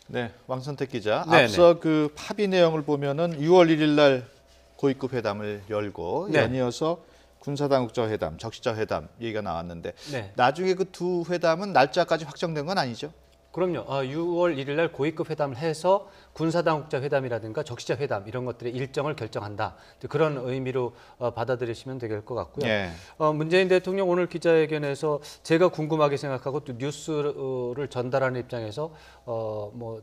네, 왕선택 기자. 네네. 앞서 그 합의 내용을 보면은 6월 1일 날 고위급 회담을 열고 네. 연이어서 군사당국자 회담, 적시자 회담 얘기가 나왔는데 네. 나중에 그 두 회담은 날짜까지 확정된 건 아니죠? 그럼요. 6월 1일 날 고위급 회담을 해서 군사당국자 회담이라든가 적시자 회담 이런 것들의 일정을 결정한다. 그런 의미로 받아들이시면 될 것 같고요. 예. 문재인 대통령 오늘 기자회견에서 제가 궁금하게 생각하고 또 뉴스를 전달하는 입장에서 뭐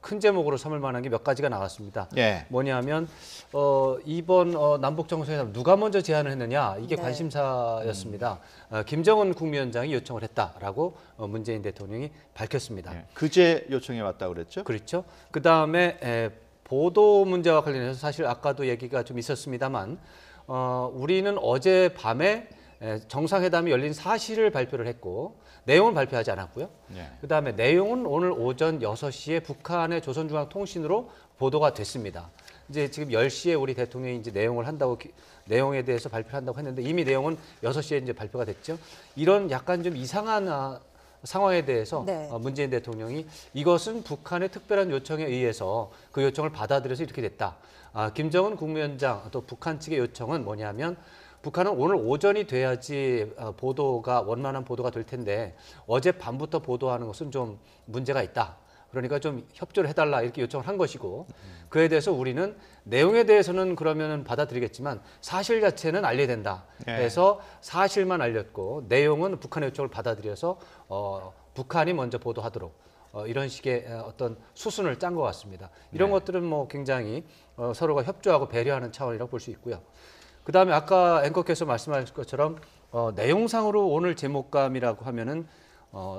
큰 제목으로 삼을 만한 게 몇 가지가 나왔습니다. 예. 뭐냐면 이번 남북 정상회담 누가 먼저 제안을 했느냐 이게 네. 관심사였습니다. 김정은 국무위원장이 요청을 했다라고 문재인 대통령이 밝혔습니다. 예. 그제 요청해 왔다고 그랬죠? 그렇죠. 그 다음에 보도 문제와 관련해서 사실 아까도 얘기가 좀 있었습니다만 우리는 어젯밤에 정상회담이 열린 사실을 발표를 했고 내용은 발표하지 않았고요. 예. 그다음에 내용은 오늘 오전 6시에 북한의 조선중앙통신으로 보도가 됐습니다. 이제 지금 10시에 우리 대통령이 이제 내용을 한다고 내용에 대해서 발표를 한다고 했는데 이미 내용은 6시에 이제 발표가 됐죠. 이런 약간 좀 이상한 상황에 대해서 네. 문재인 대통령이 이것은 북한의 특별한 요청에 의해서 그 요청을 받아들여서 이렇게 됐다. 김정은 국무위원장 또 북한 측의 요청은 뭐냐면 북한은 오늘 오전이 돼야지 보도가 원만한 보도가 될 텐데 어젯밤부터 보도하는 것은 좀 문제가 있다. 그러니까 좀 협조를 해달라 이렇게 요청을 한 것이고 그에 대해서 우리는 내용에 대해서는 그러면은 받아들이겠지만 사실 자체는 알려야 된다. 해서 사실만 알렸고 내용은 북한의 요청을 받아들여서 북한이 먼저 보도하도록 이런 식의 어떤 수순을 짠 것 같습니다. 이런 것들은 뭐 굉장히 서로가 협조하고 배려하는 차원이라고 볼 수 있고요. 그다음에 아까 앵커께서 말씀하신 것처럼 내용상으로 오늘 제목감이라고 하면은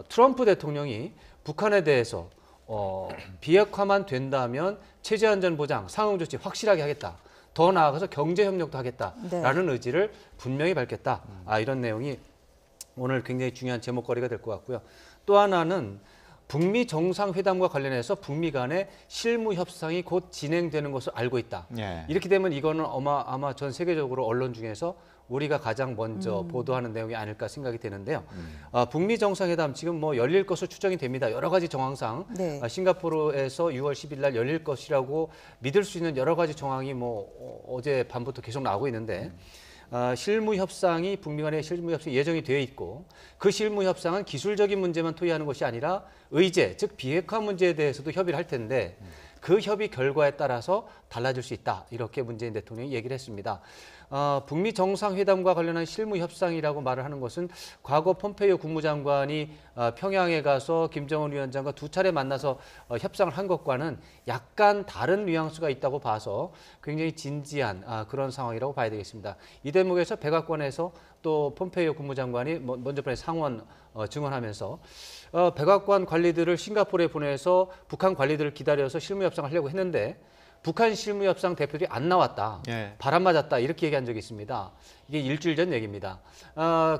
트럼프 대통령이 북한에 대해서 비핵화만 된다면 체제 안전 보장, 상응 조치 확실하게 하겠다. 더 나아가서 경제 협력도 하겠다라는 네. 의지를 분명히 밝혔다. 이런 내용이 오늘 굉장히 중요한 제목거리가 될 것 같고요. 또 하나는 북미 정상회담과 관련해서 북미 간의 실무 협상이 곧 진행되는 것을 알고 있다. 예. 이렇게 되면 이거는 아마 전 세계적으로 언론 중에서 우리가 가장 먼저 보도하는 내용이 아닐까 생각이 되는데요. 북미 정상회담 지금 뭐 열릴 것으로 추정이 됩니다. 여러 가지 정황상 네. 싱가포르에서 6월 10일 날 열릴 것이라고 믿을 수 있는 여러 가지 정황이 뭐 어제 밤부터 계속 나오고 있는데 실무 협상이 북미 간의 실무 협상이 예정이 되어 있고 그 실무 협상은 기술적인 문제만 토의하는 것이 아니라 의제, 즉 비핵화 문제에 대해서도 협의를 할 텐데 그 협의 결과에 따라서 달라질 수 있다. 이렇게 문재인 대통령이 얘기를 했습니다. 북미 정상회담과 관련한 실무 협상이라고 말을 하는 것은 과거 폼페이오 국무장관이 평양에 가서 김정은 위원장과 두 차례 만나서 협상을 한 것과는 약간 다른 뉘앙스가 있다고 봐서 굉장히 진지한 그런 상황이라고 봐야 되겠습니다. 이 대목에서 백악관에서 또 폼페이오 국무장관이 먼저 상원 증언하면서 백악관 관리들을 싱가포르에 보내서 북한 관리들을 기다려서 실무 협상을 하려고 했는데 북한 실무협상 대표들이 안 나왔다. 예. 바람 맞았다. 이렇게 얘기한 적이 있습니다. 이게 일주일 전 얘기입니다.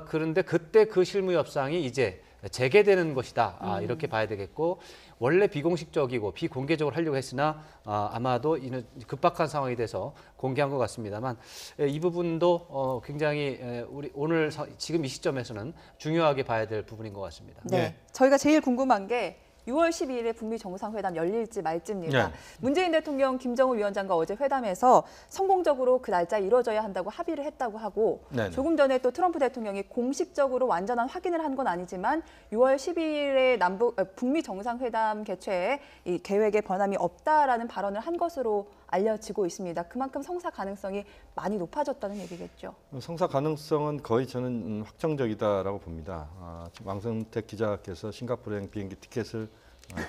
그런데 그때 그 실무협상이 이제 재개되는 것이다. 이렇게 봐야 되겠고 원래 비공식적이고 비공개적으로 하려고 했으나 아마도 이는 급박한 상황이 돼서 공개한 것 같습니다만 이 부분도 굉장히 우리 오늘 지금 이 시점에서는 중요하게 봐야 될 부분인 것 같습니다. 네. 네. 저희가 제일 궁금한 게 6월 12일에 북미 정상회담 열릴지 말지입니다. 네. 문재인 대통령, 김정은 위원장과 어제 회담에서 성공적으로 그 날짜에 이뤄져야 한다고 합의를 했다고 하고 네네. 조금 전에 또 트럼프 대통령이 공식적으로 완전한 확인을 한 건 아니지만 6월 12일에 북미 정상회담 개최에 이 계획에 변함이 없다라는 발언을 한 것으로 알려지고 있습니다. 그만큼 성사 가능성이 많이 높아졌다는 얘기겠죠. 성사 가능성은 거의 저는 확정적이다라고 봅니다. 지금 왕성택 기자께서 싱가포르행 비행기 티켓을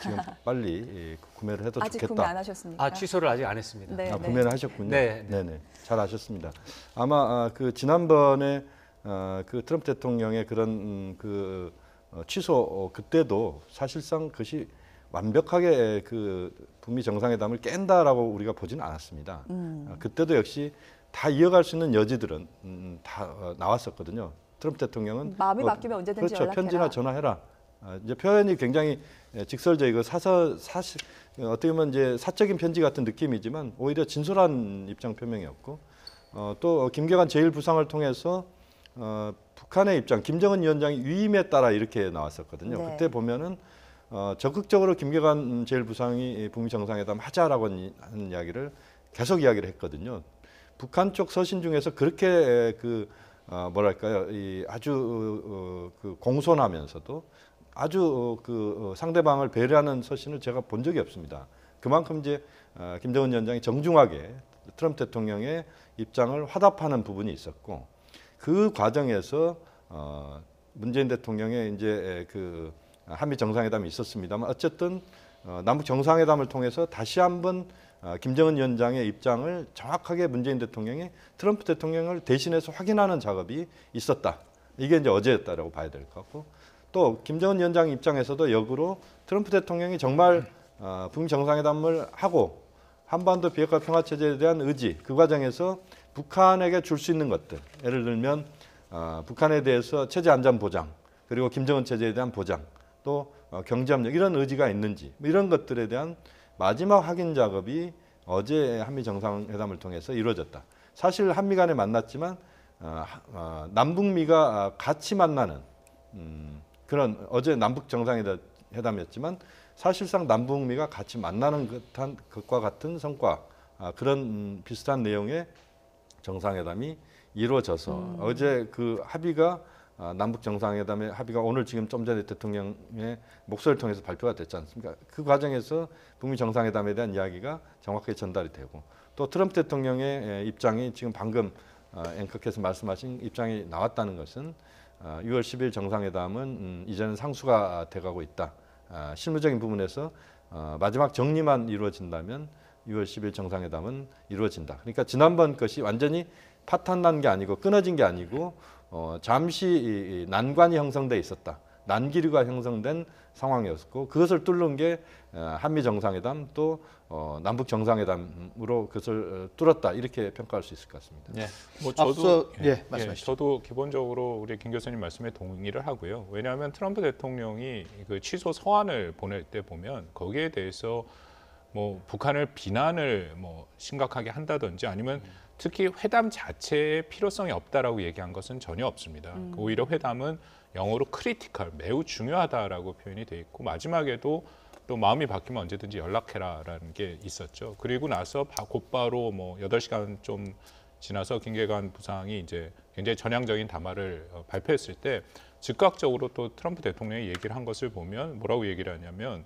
지금 빨리 구매를 해도 아직 좋겠다. 구매 안 하셨습니까? 취소를 아직 안 했습니다. 네. 구매를 하셨군요. 네. 네네. 잘 아셨습니다. 아마 그 지난번에 그 트럼프 대통령의 그런 취소 그때도 사실상 그것이 완벽하게 그 북미 정상회담을 깬다라고 우리가 보지는 않았습니다. 그때도 역시 다 이어갈 수 있는 여지들은 다 나왔었거든요. 트럼프 대통령은 마음이 바뀌면 언제든지 그렇죠. 연락해라. 편지나 전화해라. 이제 표현이 굉장히 직설적이고 사실 어떻게 보면 이제 사적인 편지 같은 느낌이지만 오히려 진솔한 입장 표명이었고 또 김계관 제1부상을 통해서 북한의 입장, 김정은 위원장의 위임에 따라 이렇게 나왔었거든요. 네. 그때 보면은 적극적으로 김계관 제1부상이 북미 정상회담 하자라고 하는 이야기를 계속 이야기를 했거든요. 북한 쪽 서신 중에서 그렇게 뭐랄까요, 아주 그 공손하면서도 아주 상대방을 배려하는 서신을 제가 본 적이 없습니다. 그만큼 이제 김정은 위원장이 정중하게 트럼프 대통령의 입장을 화답하는 부분이 있었고, 그 과정에서 문재인 대통령의 이제 그 한미 정상회담이 있었습니다만 어쨌든 남북 정상회담을 통해서 다시 한번 김정은 위원장의 입장을 정확하게 문재인 대통령이 트럼프 대통령을 대신해서 확인하는 작업이 있었다. 이게 이제 어제였다라고 봐야 될 것 같고, 또 김정은 위원장 입장에서도 역으로 트럼프 대통령이 정말 북미 정상회담을 하고 한반도 비핵화 평화 체제에 대한 의지, 그 과정에서 북한에게 줄 수 있는 것들, 예를 들면 북한에 대해서 체제 안전 보장, 그리고 김정은 체제에 대한 보장, 또 경제협력 이런 의지가 있는지, 이런 것들에 대한 마지막 확인 작업이 어제 한미 정상회담을 통해서 이루어졌다. 사실 한미 간에 만났지만 남북미가 같이 만나는 그런 어제 남북 정상회담이었지만 사실상 남북미가 같이 만나는 것과 같은 성과, 그런 비슷한 내용의 정상회담이 이루어져서 어제 그 합의가 남북 정상회담의 합의가 오늘 지금 좀 전에 대통령의 목소리를 통해서 발표가 됐지 않습니까? 그 과정에서 북미 정상회담에 대한 이야기가 정확하게 전달이 되고, 또 트럼프 대통령의 입장이 지금 방금 앵커께서 말씀하신 입장이 나왔다는 것은 6월 10일 정상회담은 이제는 상수가 돼가고 있다. 실무적인 부분에서 마지막 정리만 이루어진다면 6월 10일 정상회담은 이루어진다. 그러니까 지난번 것이 완전히 파탄난 게 아니고 끊어진 게 아니고 잠시 난관이 형성돼 있었다. 난기류가 형성된 상황이었고, 그것을 뚫는 게 한미 정상회담 또 남북 정상회담으로 그것을 뚫었다, 이렇게 평가할 수 있을 것 같습니다. 네. 뭐 저도 말씀하시죠. 저도 기본적으로 우리 김 교수님 말씀에 동의를 하고요. 왜냐하면 트럼프 대통령이 그 취소 서한을 보낼 때 보면 거기에 대해서 뭐 북한을 비난을 뭐 심각하게 한다든지 아니면 특히 회담 자체에 필요성이 없다라고 얘기한 것은 전혀 없습니다. 오히려 회담은 영어로 크리티컬, 매우 중요하다라고 표현이 돼 있고, 마지막에도 또 마음이 바뀌면 언제든지 연락해라라는 게 있었죠. 그리고 나서 곧바로 뭐 8시간 좀 지나서 김계관 부상이 이제 굉장히 전향적인 담화를 발표했을 때 즉각적으로 또 트럼프 대통령이 얘기를 한 것을 보면 뭐라고 얘기를 하냐면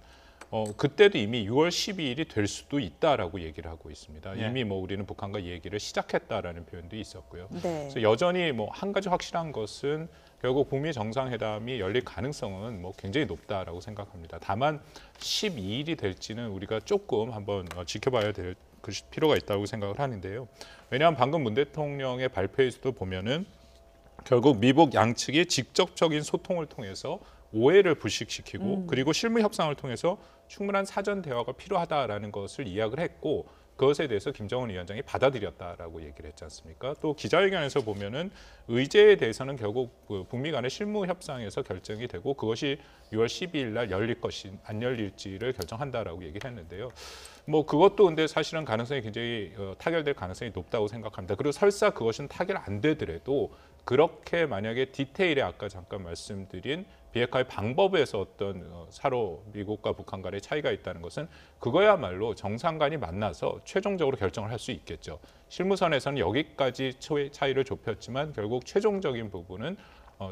그때도 이미 6월 12일이 될 수도 있다라고 얘기를 하고 있습니다. 네. 이미 뭐 우리는 북한과 얘기를 시작했다라는 표현도 있었고요. 네. 그래서 여전히 뭐 한 가지 확실한 것은 결국 북미 정상회담이 열릴 가능성은 뭐 굉장히 높다라고 생각합니다. 다만 12일이 될지는 우리가 조금 한번 지켜봐야 될 필요가 있다고 생각을 하는데요. 왜냐하면 방금 문 대통령의 발표에서도 보면은 결국 미북 양측이 직접적인 소통을 통해서 오해를 불식시키고 그리고 실무 협상을 통해서 충분한 사전 대화가 필요하다라는 것을 이야기를 했고, 그것에 대해서 김정은 위원장이 받아들였다라고 얘기를 했지 않습니까? 또 기자회견에서 보면은 의제에 대해서는 결국 북미 간의 실무 협상에서 결정이 되고 그것이 6월 12일 날 열릴 것이 안 열릴지를 결정한다라고 얘기를 했는데요. 뭐 그것도 근데 사실은 가능성이 굉장히 타결될 가능성이 높다고 생각합니다. 그리고 설사 그것은 타결 안 되더라도 그렇게 만약에 디테일에 아까 잠깐 말씀드린 비핵화의 방법에서 어떤 서로 미국과 북한 간의 차이가 있다는 것은 그거야말로 정상 간이 만나서 최종적으로 결정을 할 수 있겠죠. 실무선에서는 여기까지 차이를 좁혔지만 결국 최종적인 부분은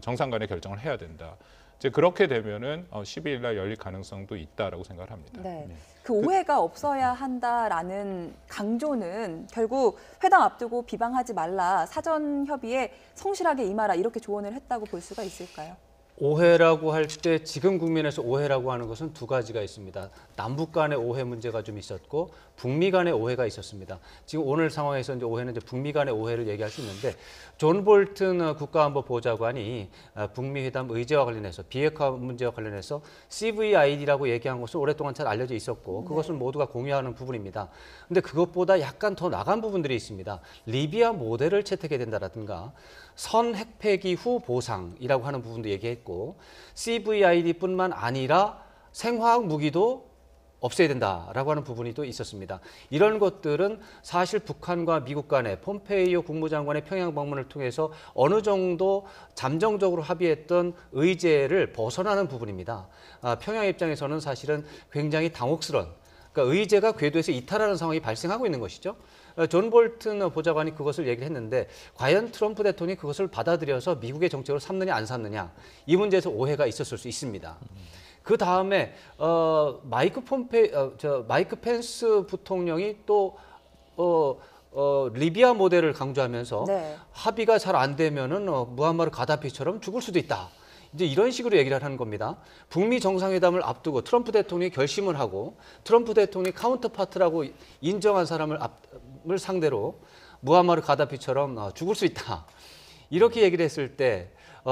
정상 간의 결정을 해야 된다. 이제 그렇게 되면은 12일 날 열릴 가능성도 있다라고 생각을 합니다. 네. 그 오해가 없어야 한다라는 강조는 결국 회담 앞두고 비방하지 말라, 사전 협의에 성실하게 임하라, 이렇게 조언을 했다고 볼 수가 있을까요? 오해라고 할 때 지금 국면에서 오해라고 하는 것은 두 가지가 있습니다. 남북 간의 오해 문제가 좀 있었고 북미 간의 오해가 있었습니다. 지금 오늘 상황에서 이제 오해는 이제 북미 간의 오해를 얘기할 수 있는데, 존 볼튼 국가안보보좌관이 북미 회담 의제와 관련해서 비핵화 문제와 관련해서 CVID라고 얘기한 것은 오랫동안 잘 알려져 있었고 그것은 모두가 공유하는 부분입니다. 근데 그것보다 약간 더 나간 부분들이 있습니다. 리비아 모델을 채택해야 된다라든가 선 핵폐기 후 보상이라고 하는 부분도 얘기했고, CVID뿐만 아니라 생화학 무기도 없애야 된다라고 하는 부분이 또 있었습니다. 이런 것들은 사실 북한과 미국 간의 폼페이오 국무장관의 평양 방문을 통해서 어느 정도 잠정적으로 합의했던 의제를 벗어나는 부분입니다. 평양 입장에서는 사실은 굉장히 당혹스러운, 그러니까 의제가 궤도에서 이탈하는 상황이 발생하고 있는 것이죠. 존 볼튼 보좌관이 그것을 얘기를 했는데 과연 트럼프 대통령이 그것을 받아들여서 미국의 정책으로 삼느냐 안 삼느냐 이 문제에서 오해가 있었을 수 있습니다. 그 다음에 마이크 펜스 부통령이 또 리비아 모델을 강조하면서 네. 합의가 잘 안 되면은 무함마르 가다피처럼 죽을 수도 있다. 이제 이런 식으로 얘기를 하는 겁니다. 북미 정상회담을 앞두고 트럼프 대통령이 결심을 하고 트럼프 대통령이 카운터파트라고 인정한 사람을 상대로 무함마르 가다피처럼 죽을 수 있다. 이렇게 얘기를 했을 때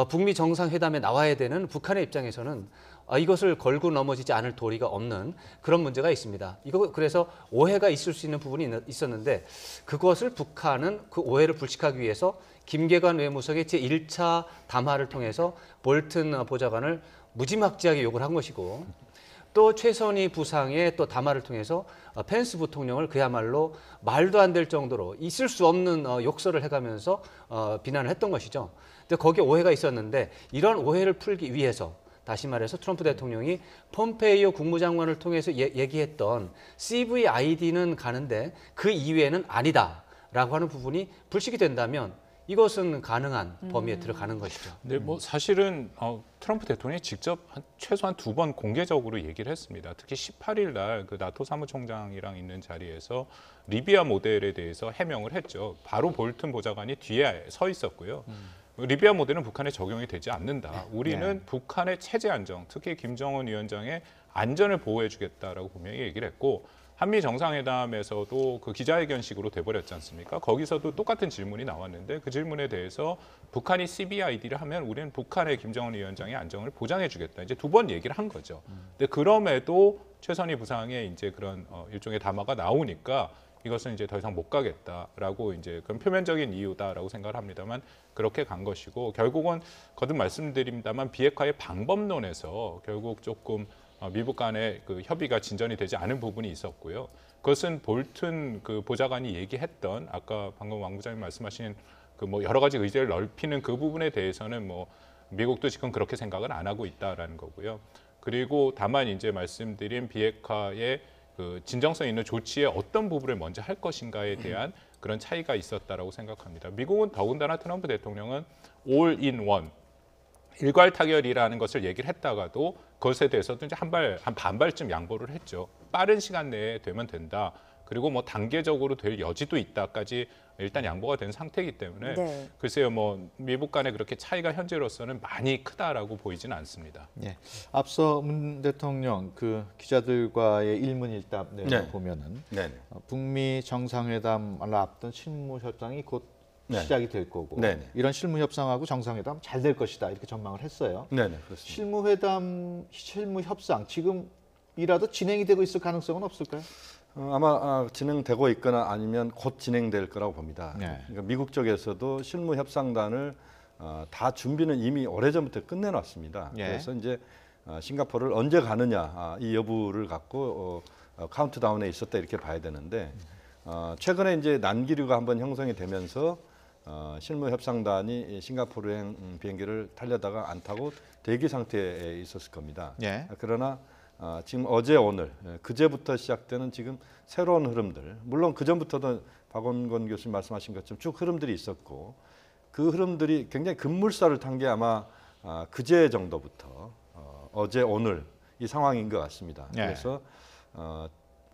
북미 정상회담에 나와야 되는 북한의 입장에서는 이것을 걸고 넘어지지 않을 도리가 없는 그런 문제가 있습니다. 그래서 오해가 있을 수 있는 부분이 있었는데 그것을 북한은 그 오해를 불식하기 위해서 김계관 외무성의 제1차 담화를 통해서 볼튼 보좌관을 무지막지하게 욕을 한 것이고 또 최선희 부상의 또 담화를 통해서 펜스 부통령을 그야말로 말도 안 될 정도로 있을 수 없는 욕설을 해가면서 비난을 했던 것이죠. 근데 거기에 오해가 있었는데 이런 오해를 풀기 위해서 다시 말해서 트럼프 대통령이 폼페이오 국무장관을 통해서 얘기했던 CVID는 가는데 그 이외에는 아니다라고 하는 부분이 불식이 된다면 이것은 가능한 범위에 들어가는 것이죠. 근데 뭐 사실은 트럼프 대통령이 직접 최소한 2번 공개적으로 얘기를 했습니다. 특히 18일 날 그 나토 사무총장이랑 있는 자리에서 리비아 모델에 대해서 해명을 했죠. 바로 볼튼 보좌관이 뒤에 서 있었고요. 리비아 모델은 북한에 적용이 되지 않는다. 우리는 북한의 체제 안정, 특히 김정은 위원장의 안전을 보호해주겠다라고 분명히 얘기를 했고 한미 정상회담에서도 그 기자회견식으로 돼버렸지 않습니까? 거기서도 똑같은 질문이 나왔는데 그 질문에 대해서 북한이 CVID를 하면 우리는 북한의 김정은 위원장의 안정을 보장해주겠다. 이제 2번 얘기를 한 거죠. 근데 그럼에도 최선희 부상의 이제 그런 일종의 담화가 나오니까 이것은 이제 더 이상 못 가겠다라고 이제 그런 표면적인 이유다라고 생각을 합니다만 그렇게 간 것이고 결국은 거듭 말씀드립니다만 비핵화의 방법론에서 결국 조금 미국 간의 그 협의가 진전이 되지 않은 부분이 있었고요. 그것은 볼튼 그 보좌관이 얘기했던 아까 방금 왕 부장님 말씀하신 그 뭐 여러 가지 의제를 넓히는 그 부분에 대해서는 뭐 미국도 지금 그렇게 생각을 안 하고 있다라는 거고요. 그리고 다만 이제 말씀드린 비핵화의 그 진정성 있는 조치의 어떤 부분을 먼저 할 것인가에 대한 그런 차이가 있었다라고 생각합니다. 미국은 더군다나 트럼프 대통령은 all in one 일괄 타결이라는 것을 얘기를 했다가도 그것에 대해서도 이제 한 반발쯤 양보를 했죠. 빠른 시간 내에 되면 된다. 그리고 뭐 단계적으로 될 여지도 있다까지 일단 양보가 된 상태이기 때문에 네. 글쎄요, 뭐 미국 간에 그렇게 차이가 현재로서는 많이 크다라고 보이지는 않습니다. 예. 앞서 문 대통령 그 기자들과의 일문일답 내용 네. 보면은 네네. 북미 정상회담을 앞둔 실무 협상이 곧 네. 시작이 될 거고 네네. 이런 실무 협상하고 정상회담 잘 될 것이다 이렇게 전망을 했어요. 네네 그렇습니다. 실무 협상 지금이라도 진행이 되고 있을 가능성은 없을까요? 아마 진행되고 있거나 아니면 곧 진행될 거라고 봅니다. 네. 그러니까 미국 쪽에서도 실무 협상단을 다 준비는 이미 오래전부터 끝내놨습니다. 예. 그래서 이제 싱가포르를 언제 가느냐 이 여부를 갖고 카운트다운에 있었다 이렇게 봐야 되는데 최근에 이제 난기류가 한번 형성이 되면서 실무 협상단이 싱가포르행 비행기를 타려다가 안 타고 대기 상태에 있었을 겁니다. 예. 그러나 지금 어제 오늘 그제부터 시작되는 지금 새로운 흐름들 물론 그전부터도 박원건 교수님 말씀하신 것처럼 쭉 흐름들이 있었고 그 흐름들이 굉장히 급물살을 탄 게 아마 그제 정도부터 어제 오늘 이 상황인 것 같습니다. 예. 그래서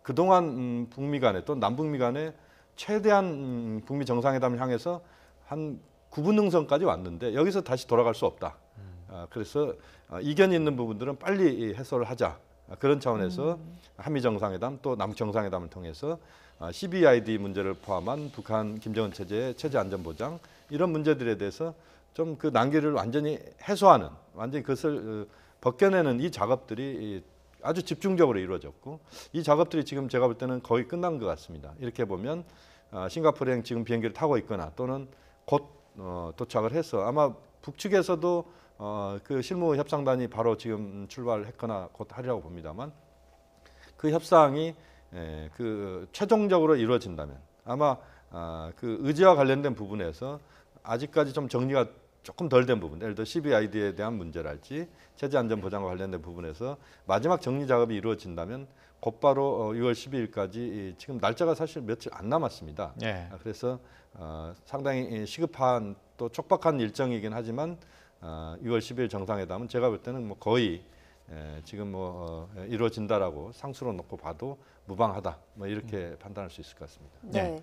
그동안 북미 간에 또 남북미 간에 최대한 북미 정상회담을 향해서 한 구분능선까지 왔는데 여기서 다시 돌아갈 수 없다. 그래서 이견이 있는 부분들은 빨리 해소를 하자. 그런 차원에서 한미 정상회담 또 남북 정상회담을 통해서 CVID 문제를 포함한 북한 김정은 체제의 체제 안전 보장 이런 문제들에 대해서 좀 그 난기를 완전히 해소하는 완전히 그것을 벗겨내는 이 작업들이 아주 집중적으로 이루어졌고 이 작업들이 지금 제가 볼 때는 거의 끝난 것 같습니다. 이렇게 보면 싱가포르행 지금 비행기를 타고 있거나 또는 곧 도착을 해서 아마 북측에서도 그 실무 협상단이 바로 지금 출발했거나 곧 하리라고 봅니다만 그 협상이 그 최종적으로 이루어진다면 아마 그 의제와 관련된 부분에서 아직까지 좀 정리가 조금 덜 된 부분, 예를 들어 CBID에 대한 문제랄지 체제 안전 보장과 관련된 부분에서 마지막 정리 작업이 이루어진다면 곧바로 6월 12일까지 지금 날짜가 사실 며칠 안 남았습니다. 예. 그래서 상당히 시급한 또 촉박한 일정이긴 하지만 6월 10일 정상회담은 제가 볼 때는 뭐 거의 지금 이루어진다라고 상수로 놓고 봐도 무방하다. 뭐 이렇게 판단할 수 있을 것 같습니다. 네.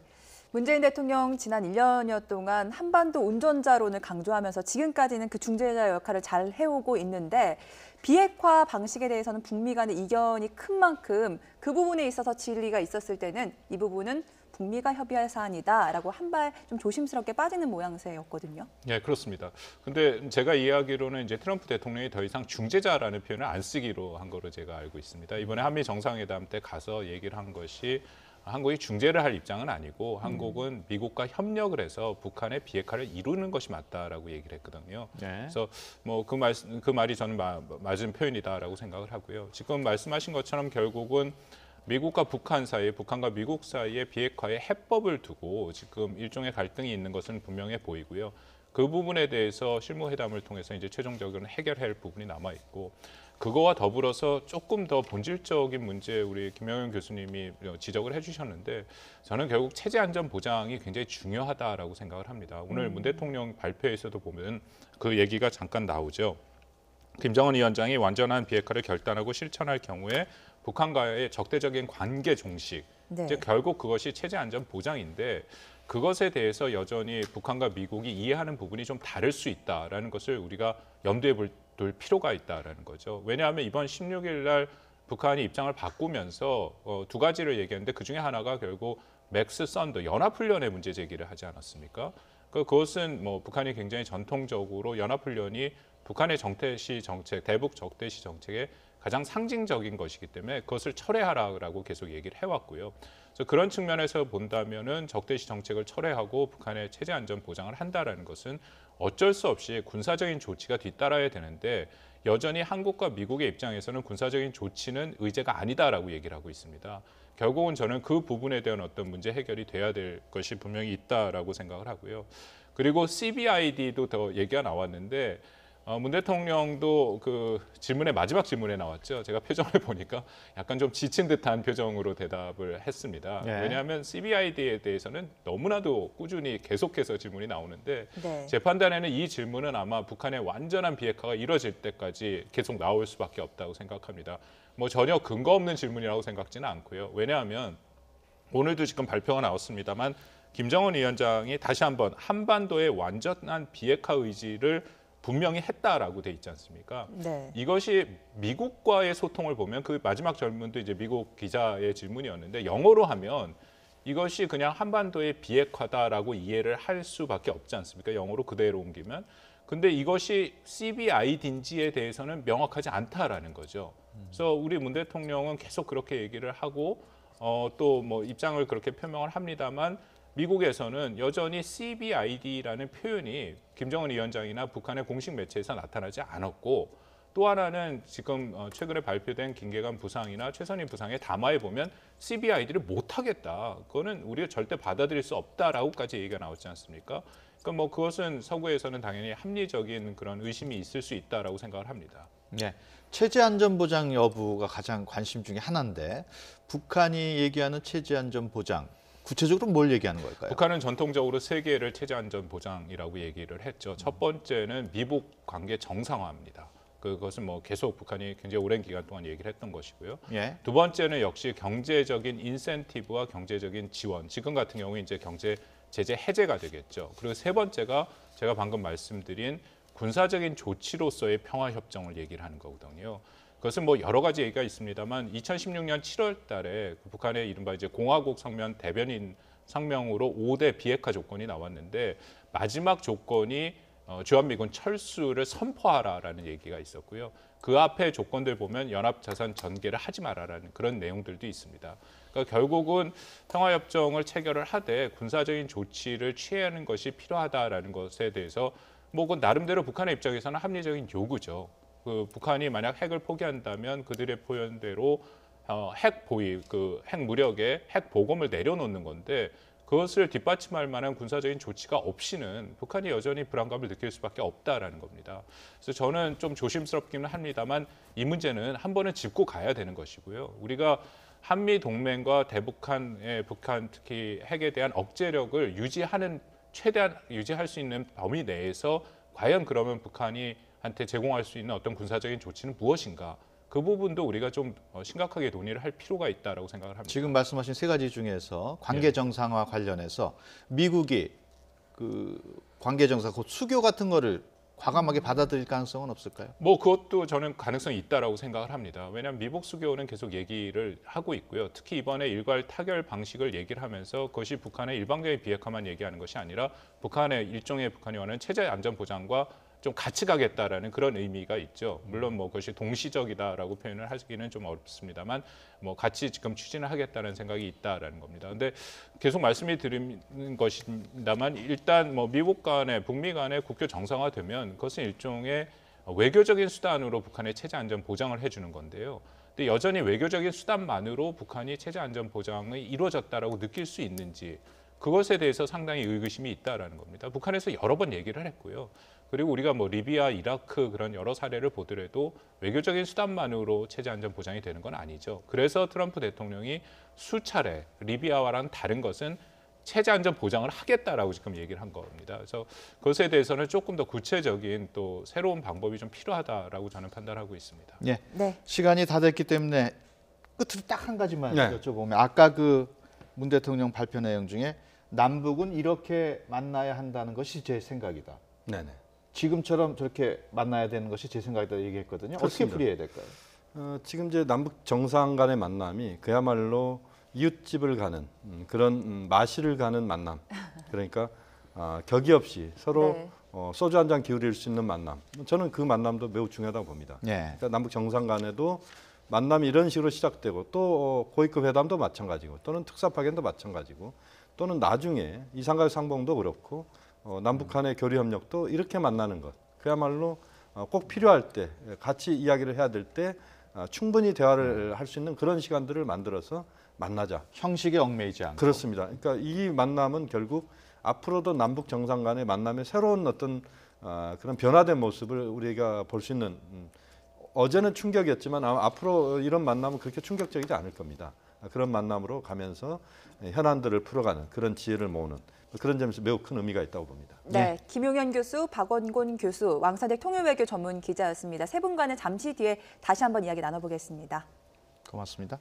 문재인 대통령 지난 1년여 동안 한반도 운전자론을 강조하면서 지금까지는 그 중재자 역할을 잘 해오고 있는데 비핵화 방식에 대해서는 북미 간의 이견이 큰 만큼 그 부분에 있어서 질의가 있었을 때는 이 부분은 북미가 협의할 사안이다라고 한 발 좀 조심스럽게 빠지는 모양새였거든요. 네, 그렇습니다. 근데 제가 이해하기로는 이제 트럼프 대통령이 더 이상 중재자라는 표현을 안 쓰기로 한 거로 제가 알고 있습니다. 이번에 한미 정상회담 때 가서 얘기를 한 것이 한국이 중재를 할 입장은 아니고 한국은 미국과 협력을 해서 북한의 비핵화를 이루는 것이 맞다라고 얘기를 했거든요. 네. 그래서 뭐 그 말이 저는 맞은 표현이다라고 생각을 하고요. 지금 말씀하신 것처럼 결국은 미국과 북한 사이에, 북한과 미국 사이에 비핵화의 해법을 두고 지금 일종의 갈등이 있는 것은 분명해 보이고요. 그 부분에 대해서 실무회담을 통해서 이제 최종적으로 해결해야 할 부분이 남아 있고, 그거와 더불어서 조금 더 본질적인 문제 우리 김영현 교수님이 지적을 해주셨는데, 저는 결국 체제 안전 보장이 굉장히 중요하다라고 생각을 합니다. 오늘 문 대통령 발표에서도 보면 그 얘기가 잠깐 나오죠. 김정은 위원장이 완전한 비핵화를 결단하고 실천할 경우에 북한과의 적대적인 관계 종식, 네. 이제 결국 그것이 체제 안전 보장인데, 그것에 대해서 여전히 북한과 미국이 이해하는 부분이 좀 다를 수 있다라는 것을 우리가 염두에 둘 필요가 있다라는 거죠. 왜냐하면 이번 16일 날 북한이 입장을 바꾸면서 두 가지를 얘기했는데, 그중에 하나가 결국 맥스 썬더 연합훈련의 문제 제기를 하지 않았습니까? 그것은 뭐 북한이 굉장히 전통적으로 연합훈련이 북한의 정대시 정책, 대북 적대시 정책의 가장 상징적인 것이기 때문에 그것을 철회하라고 계속 얘기를 해왔고요. 그래서 그런 측면에서 본다면은 적대시 정책을 철회하고 북한의 체제 안전 보장을 한다라는 것은 어쩔 수 없이 군사적인 조치가 뒤따라야 되는데, 여전히 한국과 미국의 입장에서는 군사적인 조치는 의제가 아니다라고 얘기를 하고 있습니다. 결국은 저는 그 부분에 대한 어떤 문제 해결이 돼야 될 것이 분명히 있다라고 생각을 하고요. 그리고 CBID도 더 얘기가 나왔는데, 문 대통령도 그 마지막 질문에 나왔죠. 제가 표정을 보니까 약간 좀 지친 듯한 표정으로 대답을 했습니다. 네. 왜냐하면 CBID에 대해서는 너무나도 꾸준히 계속해서 질문이 나오는데, 네. 제 판단에는 이 질문은 아마 북한의 완전한 비핵화가 이루어질 때까지 계속 나올 수밖에 없다고 생각합니다. 뭐 전혀 근거 없는 질문이라고 생각지는 않고요. 왜냐하면 오늘도 지금 발표가 나왔습니다만 김정은 위원장이 다시 한번 한반도의 완전한 비핵화 의지를 분명히 했다라고 돼 있지 않습니까? 네. 이것이 미국과의 소통을 보면, 그 마지막 질문도 이제 미국 기자의 질문이었는데, 영어로 하면 이것이 그냥 한반도의 비핵화다라고 이해를 할 수밖에 없지 않습니까? 영어로 그대로 옮기면. 근데 이것이 CBID인지에 대해서는 명확하지 않다라는 거죠. 그래서 우리 문 대통령은 계속 그렇게 얘기를 하고 또 뭐 입장을 그렇게 표명을 합니다만, 미국에서는 여전히 CBID라는 표현이 김정은 위원장이나 북한의 공식 매체에서 나타나지 않았고, 또 하나는 지금 최근에 발표된 김계관 부상이나 최선희 부상의 담화에 보면 CBID를 못하겠다, 그거는 우리가 절대 받아들일 수 없다라고까지 얘기가 나오지 않습니까? 그러니까 뭐 그것은 서구에서는 당연히 합리적인 그런 의심이 있을 수 있다라고 생각을 합니다. 네. 체제 안전 보장 여부가 가장 관심 중에 하나인데, 북한이 얘기하는 체제 안전 보장, 구체적으로 뭘 얘기하는 걸까요? 북한은 전통적으로 세 개를 체제 안전 보장이라고 얘기를 했죠. 첫 번째는 미북 관계 정상화입니다. 그것은 뭐 계속 북한이 굉장히 오랜 기간 동안 얘기를 했던 것이고요. 예. 두 번째는 역시 경제적인 인센티브와 경제적인 지원. 지금 같은 경우 이제 경제 제재 해제가 되겠죠. 그리고 세 번째가 제가 방금 말씀드린 군사적인 조치로서의 평화 협정을 얘기를 하는 거거든요. 그것은 뭐 여러 가지 얘기가 있습니다만, 2016년 7월 달에 북한의 이른바 이제 공화국 성명 대변인 성명으로 5대 비핵화 조건이 나왔는데, 마지막 조건이 주한미군 철수를 선포하라라는 얘기가 있었고요. 그 앞에 조건들 보면 연합자산 전개를 하지 마라라는 그런 내용들도 있습니다. 그러니까 결국은 평화협정을 체결을 하되 군사적인 조치를 취해야 하는 것이 필요하다라는 것에 대해서 뭐 그 나름대로 북한의 입장에서는 합리적인 요구죠. 그 북한이 만약 핵을 포기한다면 그들의 표현대로 핵 보위, 그 핵 무력에 핵 보검을 내려놓는 건데 그것을 뒷받침할 만한 군사적인 조치가 없이는 북한이 여전히 불안감을 느낄 수밖에 없다라는 겁니다. 그래서 저는 좀 조심스럽기는 합니다만 이 문제는 한 번은 짚고 가야 되는 것이고요. 우리가 한미 동맹과 대북한의 북한 특히 핵에 대한 억제력을 최대한 유지할 수 있는 범위 내에서 과연 그러면 북한이 한테 제공할 수 있는 어떤 군사적인 조치는 무엇인가? 그 부분도 우리가 좀 심각하게 논의를 할 필요가 있다라고 생각을 합니다. 지금 말씀하신 세 가지 중에서 관계 정상화 관련해서 미국이 그 관계 정상, 곧 수교 같은 거를 과감하게 받아들일 가능성은 없을까요? 뭐 그것도 저는 가능성이 있다라고 생각을 합니다. 왜냐하면 미국 수교는 계속 얘기를 하고 있고요. 특히 이번에 일괄 타결 방식을 얘기를 하면서 그것이 북한의 일방적인 비핵화만 얘기하는 것이 아니라 북한의 일종의 북한이 원하는 체제 안전 보장과 좀 같이 가겠다라는 그런 의미가 있죠. 물론 뭐 그것이 동시적이다라고 표현을 하기는 좀 어렵습니다만 뭐 같이 지금 추진을 하겠다는 생각이 있다라는 겁니다. 근데 계속 말씀이 드리는 것입니다만 일단 뭐 미국 간에 북미 간에 국교 정상화되면 그것은 일종의 외교적인 수단으로 북한의 체제 안전 보장을 해주는 건데요. 근데 여전히 외교적인 수단만으로 북한이 체제 안전 보장이 이루어졌다라고 느낄 수 있는지 그것에 대해서 상당히 의구심이 있다라는 겁니다. 북한에서 여러 번 얘기를 했고요. 그리고 우리가 뭐 리비아, 이라크 그런 여러 사례를 보더라도 외교적인 수단만으로 체제 안전 보장이 되는 건 아니죠. 그래서 트럼프 대통령이 수차례 리비아와는 다른 것은 체제 안전 보장을 하겠다라고 지금 얘기를 한 겁니다. 그래서 그것에 대해서는 조금 더 구체적인 또 새로운 방법이 좀 필요하다라고 저는 판단하고 있습니다. 예. 네. 시간이 다 됐기 때문에 끝으로 딱 한 가지만 네. 여쭤보면 아까 그 문 대통령 발표 내용 중에 남북은 이렇게 만나야 한다는 것이 제 생각이다. 네네. 지금처럼 저렇게 만나야 되는 것이 제 생각이다 얘기했거든요. 어떻게 그렇습니다. 풀이해야 될까요? 지금 이제 남북 정상 간의 만남이 그야말로 이웃집을 가는 그런 마시를 가는 만남. 그러니까 격이 없이 서로 네. 소주 한 잔 기울일 수 있는 만남. 저는 그 만남도 매우 중요하다고 봅니다. 예. 그러니까 남북 정상 간에도 만남이 이런 식으로 시작되고 또 고위급 회담도 마찬가지고 또는 특사 파견도 마찬가지고 또는 나중에 이산가족 상봉도 그렇고 남북 간의 교류 협력도 이렇게 만나는 것. 그야말로 꼭 필요할 때 같이 이야기를 해야 될 때 충분히 대화를 할 수 있는 그런 시간들을 만들어서 만나자. 형식에 얽매이지 않고. 그렇습니다. 그러니까 이 만남은 결국 앞으로도 남북 정상 간의 만남의 새로운 어떤 그런 변화된 모습을 우리가 볼 수 있는 어제는 충격이었지만 아마 앞으로 이런 만남은 그렇게 충격적이지 않을 겁니다. 그런 만남으로 가면서 현안들을 풀어가는 그런 지혜를 모으는 그런 점에서 매우 큰 의미가 있다고 봅니다. 네, 김용현 교수, 박원곤 교수, 왕사대 통일외교 전문 기자였습니다. 세 분과는 잠시 뒤에 다시 한번 이야기 나눠보겠습니다. 고맙습니다.